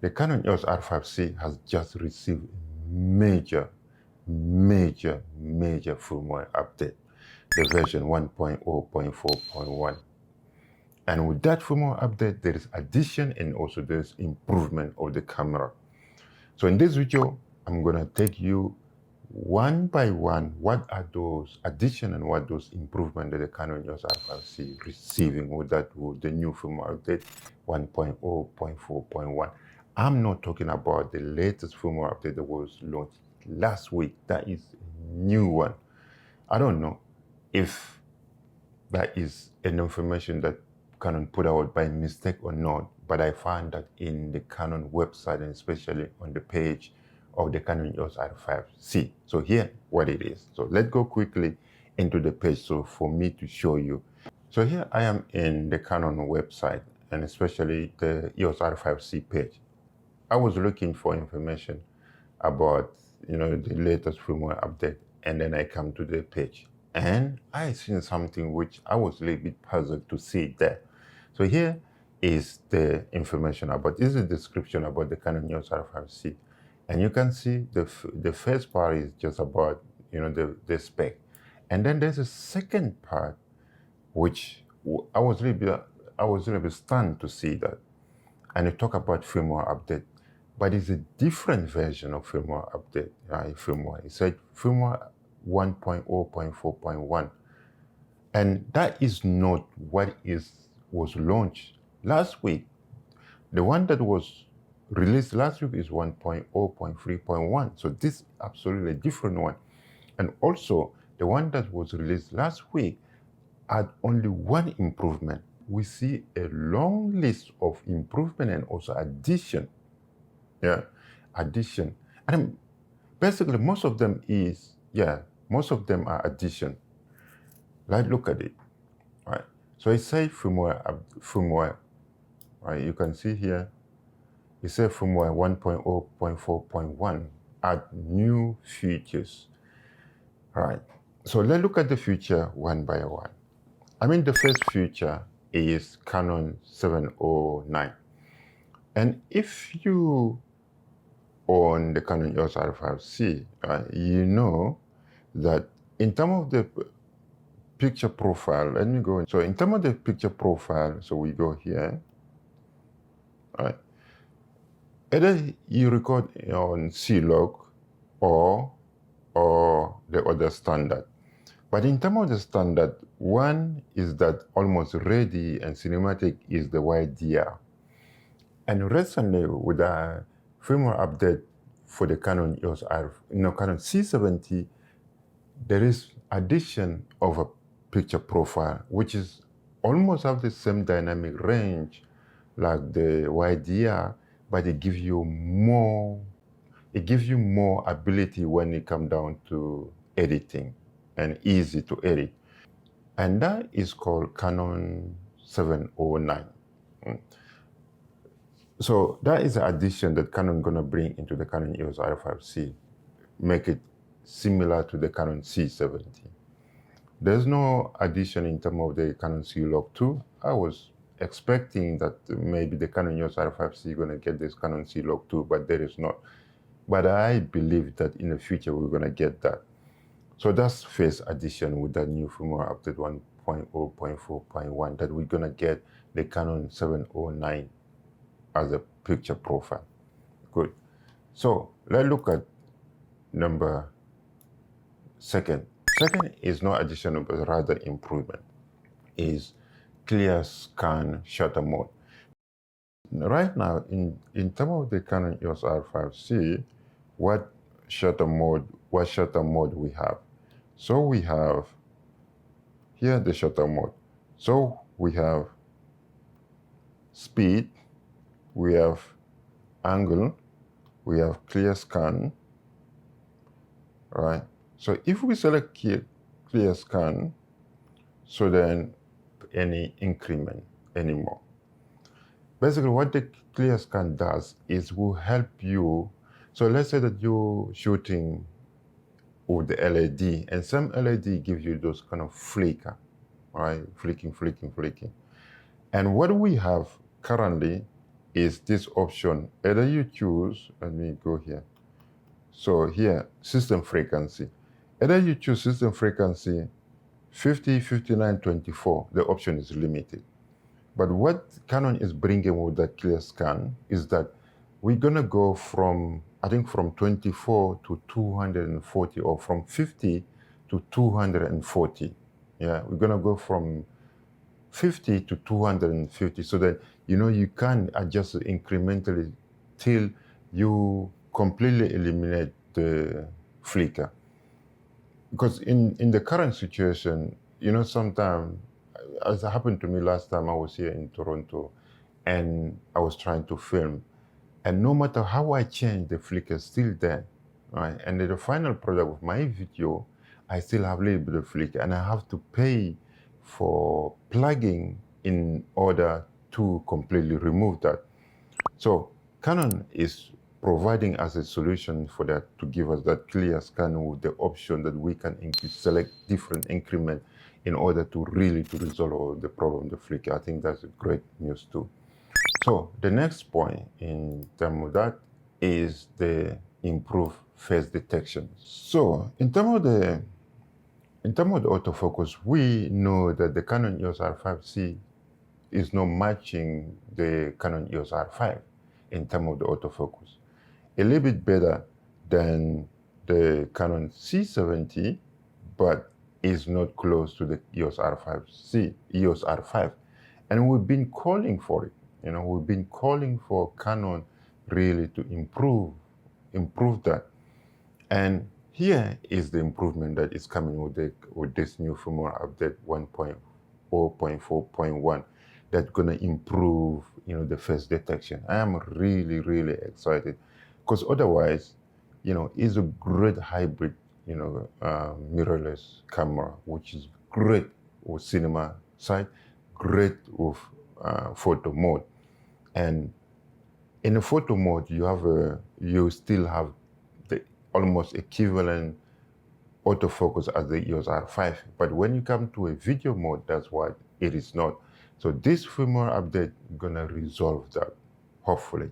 The Canon EOS R5 C has just received major firmware update, the version 1.0.4.1. And with that firmware update, there is addition and also there's improvement of the camera. So in this video, I'm gonna take you one by one, what are those addition and what those improvement that the Canon EOS R5 C receiving with the new firmware update 1.0.4.1. I'm not talking about the latest firmware update that was launched last week. That is a new one. I don't know if that is an information that Canon put out by mistake or not, but I found that in the Canon website and especially on the page of the Canon EOS R5 C. So here, what it is. So let's go quickly into the page so for me to show you. So here I am in the Canon website and especially the EOS R5 C page. I was looking for information about, the latest firmware update, and then I come to the page. And I seen something which I was a little bit puzzled to see there. So here is the information about, this is a description about the Canon EOS R5 C. And you can see the first part is just about, the spec. And then there's a second part, which I was a little bit stunned to see that. And it talk about firmware update, but it's a different version of firmware update, firmware. It said firmware 1.0.4.1. And that is not what was launched last week. The one that was released last week is 1.0.3.1. So this is absolutely different one. And also, the one that was released last week had only one improvement. We see a long list of improvement and also addition. Addition. And basically, most of them are addition. Let's look at it, right? So it says firmware, right? You can see here, it says firmware 1.0.4.1, add new features, right? So let's look at the feature one by one. The first feature is Canon 709. And if you own the Canon EOS R5 C, you know that in terms of the picture profile, let me go. So in terms of the picture profile, so we go here, right? Either you record on C-Log or the other standard. But in terms of the standard, one is that almost ready and cinematic is the YDR. And recently with a firmware update for the Canon Canon C70, there is addition of a picture profile, which is almost have the same dynamic range like the YDR, but it gives you more ability when it comes down to editing and easy to edit. And that is called Canon 709. So that is an addition that Canon gonna bring into the Canon EOS R5 C, make it similar to the Canon C70. There's no addition in terms of the Canon C-Log 2. I was expecting that maybe the Canon EOS R5 C is gonna get this Canon C-Log 2, but there is not. But I believe that in the future we're gonna get that. So that's first addition with that new firmware update 1.0.4.1, that we're gonna get the Canon 709 as a picture profile. Good. So let's look at number second. Second is not addition, but rather improvement, is ClearScan shutter mode. Right now, in terms of the Canon EOS R5 C, what shutter mode we have? So we have here the shutter mode. So we have speed, we have angle, we have ClearScan, right? So if we select ClearScan, so then any increment anymore. Basically what the ClearScan does is will help you. So let's say that you're shooting with the LED, and some LED gives you those kind of flicker, right? Flicking. And what we have currently is this option. Either you choose, let me go here. So here, system frequency. Either you choose system frequency 50, 59, 24, the option is limited. But what Canon is bringing with that ClearScan is that we're gonna go from, I think from 24 to 240, or from 50 to 240. Yeah, we're gonna go from 50 to 250, so that you can adjust it incrementally till you completely eliminate the flicker. Because in the current situation, sometimes, as it happened to me last time I was here in Toronto and I was trying to film, and no matter how I change, the flicker is still there, right? And the final product of my video, I still have a little bit of flicker, and I have to pay for plugging in order to completely remove that. So Canon is providing us a solution for that, to give us that ClearScan with the option that we can select different increment in order to really resolve the problem, the flicker. I think that's a great news too. So the next point in terms of that is the improved face detection. So in terms of the autofocus, we know that the Canon EOS R5 C is not matching the Canon EOS R5 in terms of the autofocus. A little bit better than the Canon C70, but is not close to the EOS R5C, EOS R5. And we've been calling for it. We've been calling for Canon really to improve that. And here is the improvement that is coming with this new firmware update 1.0.4.1 that's going to improve the face detection. I am really, really excited, because otherwise, it's a great hybrid, mirrorless camera, which is great with cinema side, great with photo mode. And in a photo mode, you still have the almost equivalent autofocus as the EOS R5. But when you come to a video mode, that's what it is not. So this firmware update is gonna resolve that, hopefully.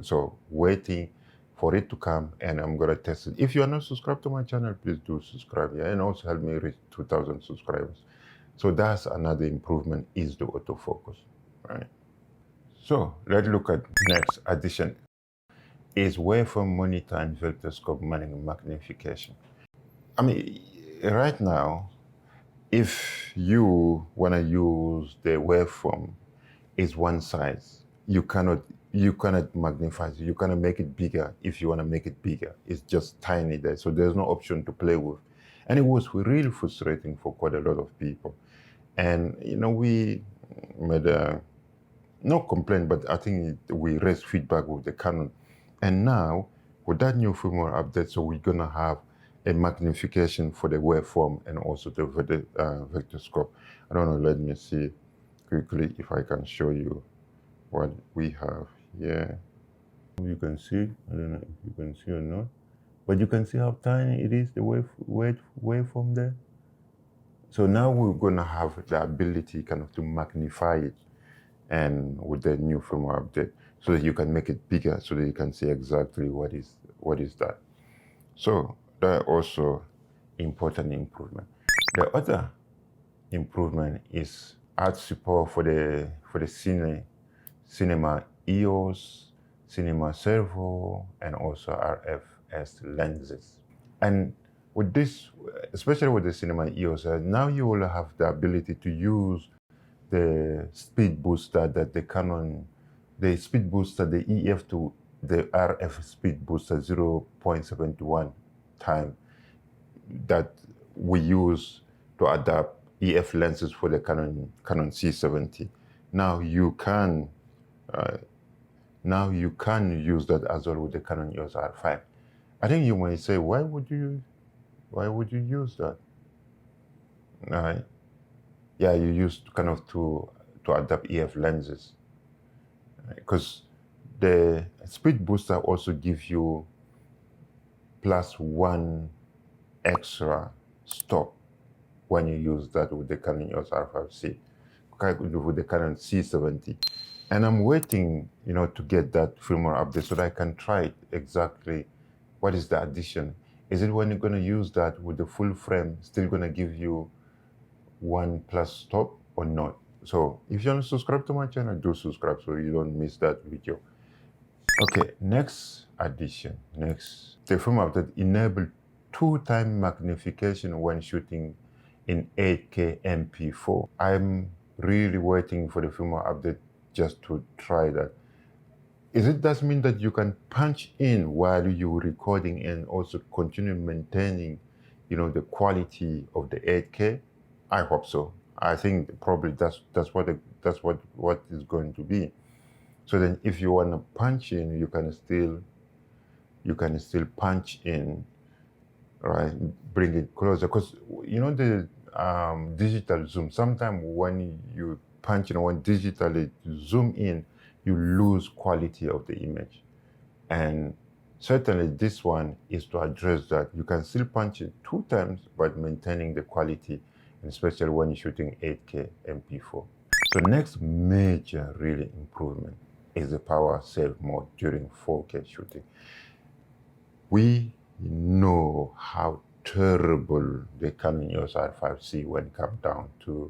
So waiting for it to come, and I'm gonna test it. If you are not subscribed to my channel, please do subscribe, yeah, and also help me reach 2,000 subscribers. So that's another improvement, is the autofocus, right? So let's look at next addition, is waveform monitor and vector scope magnification. I mean, right now, if you want to use the waveform, is one size. You cannot magnify it. You cannot make it bigger. If you want to make it bigger, it's just tiny there. So there's no option to play with. And it was really frustrating for quite a lot of people. And, we made no complaint, but I think we raised feedback with the Canon. And now, with that new firmware update, so we're going to have a magnification for the waveform and also the vector scope. I don't know, let me see quickly if I can show you what we have here. You can see, I don't know if you can see or not, but you can see how tiny it is, the waveform there. So now we're going to have the ability kind of to magnify it, and with the new firmware update, so that you can make it bigger, so that you can see exactly what is that. So that also important improvement. The other improvement is add support for the cinema EOS, CINE-SERVO, and also RF lenses. And with this, especially with the cinema EOS, now you will have the ability to use the speed booster that the Canon, the speed booster, the EF to the RF speed booster 0.71 time that we use to adapt EF lenses for the Canon C70. Now you can use that as well with the Canon EOS R5. I think you might say, why would you use that? Right? Yeah, you use kind of to adapt EF lenses, because the speed booster also gives you +1 extra stop when you use that with the Canon EOS R5C, with the Canon C70. And I'm waiting, to get that firmware update so that I can try it exactly. What is the addition? Is it when you're going to use that with the full frame, still going to give you 1+ stop or not? So if you want to subscribe to my channel, do subscribe so you don't miss that video. Okay, next addition. Next, the firmware update enable 2x magnification when shooting in 8K MP4. I'm really waiting for the firmware update just to try that. Does mean that you can punch in while you're recording and also continue maintaining, the quality of the 8K? I hope so. I think probably that's what is going to be. So then, if you want to punch in, you can still punch in, right? Bring it closer, because the digital zoom. Sometimes when you punch in, when digitally zoom in, you lose quality of the image. And certainly this one is to address that. You can still punch it 2 times, but maintaining the quality, especially when you're shooting 8K MP4. So next major really improvement is the power save mode during 4K shooting. We know how terrible the Canon EOS R5 C when it comes down to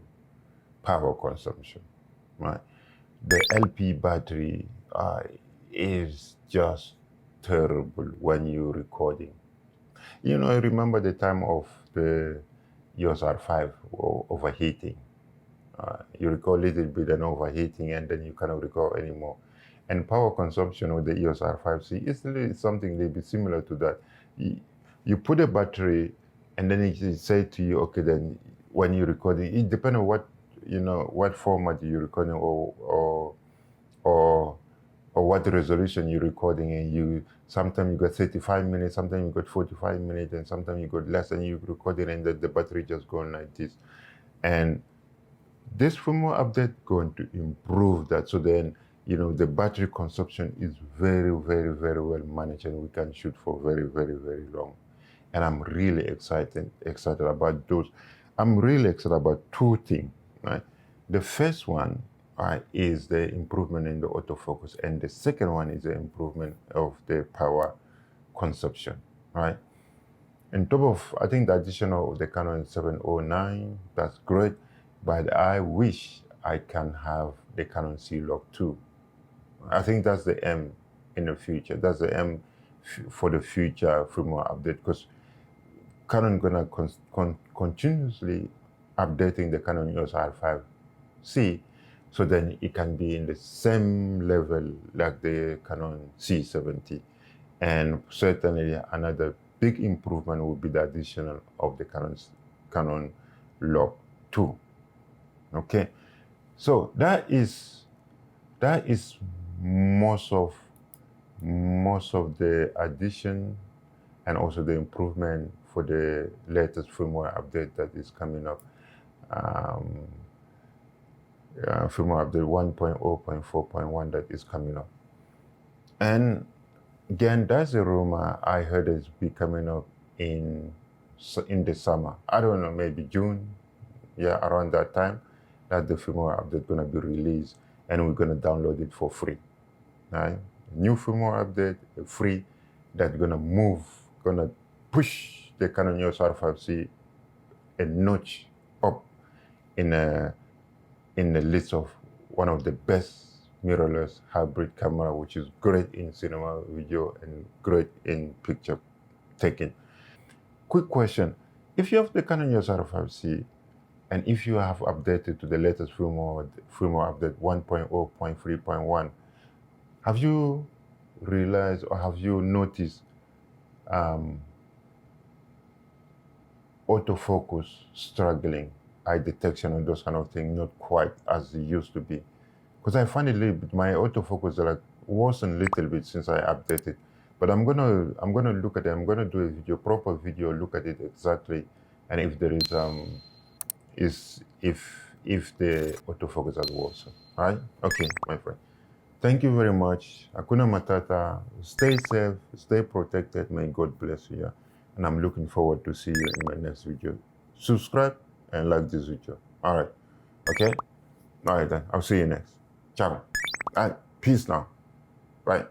power consumption, right? The LP battery is just terrible when you're recording. I remember the time of the EOS R5 overheating. You record a little bit and overheating, and then you cannot record anymore. And power consumption with the EOS R5 C is something a little bit similar to that. You put a battery, and then it say to you, okay, then when you're recording, it depends on what format you're recording or what resolution you're recording, and sometimes you got 35 minutes, sometimes you got 45 minutes, and sometimes you got less, and you recording, and the battery just going like this. And this firmware update going to improve that. So then, the battery consumption is very, very, very well managed, and we can shoot for very, very, very long. And I'm really excited about those. I'm really excited about 2 things, right? The first one is the improvement in the autofocus, and the second one is the improvement of the power consumption, right? On top of, I think, the addition of the Canon 709, that's great, but I wish I can have the Canon C-Log 2. I think that's the M in the future. That's the M for the future firmware update, because Canon gonna continuously updating the Canon EOS R5 C, so then it can be in the same level like the Canon C70. And certainly another big improvement would be the addition of the Canon Log 2. Okay, so that is most of the addition and also the improvement for the latest firmware update that is coming up. Firmware update 1.0.4.1 that is coming up. And again, that's a rumor I heard it's be coming up in the summer. I don't know, maybe June, around that time, that the firmware update gonna be released, and we're gonna download it for free. Right? New firmware update, free, that's gonna push the Canon EOS R5 C a notch up in the list of one of the best mirrorless hybrid camera, which is great in cinema, video, and great in picture taking. Quick question: if you have the Canon EOS R5 C, and if you have updated to the latest firmware update 1.0.3.1, have you realized or have you noticed autofocus struggling, eye detection, and those kind of things not quite as it used to be? Because I find it a little bit, my autofocus worsened a little bit since I updated. But I'm gonna look at it. I'm gonna do a proper video, look at it exactly, and if there is if the autofocus has worsened. Right? Okay, my friend. Thank you very much. Hakuna Matata. Stay safe, stay protected. May God bless you. And I'm looking forward to see you in my next video. Subscribe and like this video. All right. Okay? All right then. I'll see you next. Ciao. Peace now, right?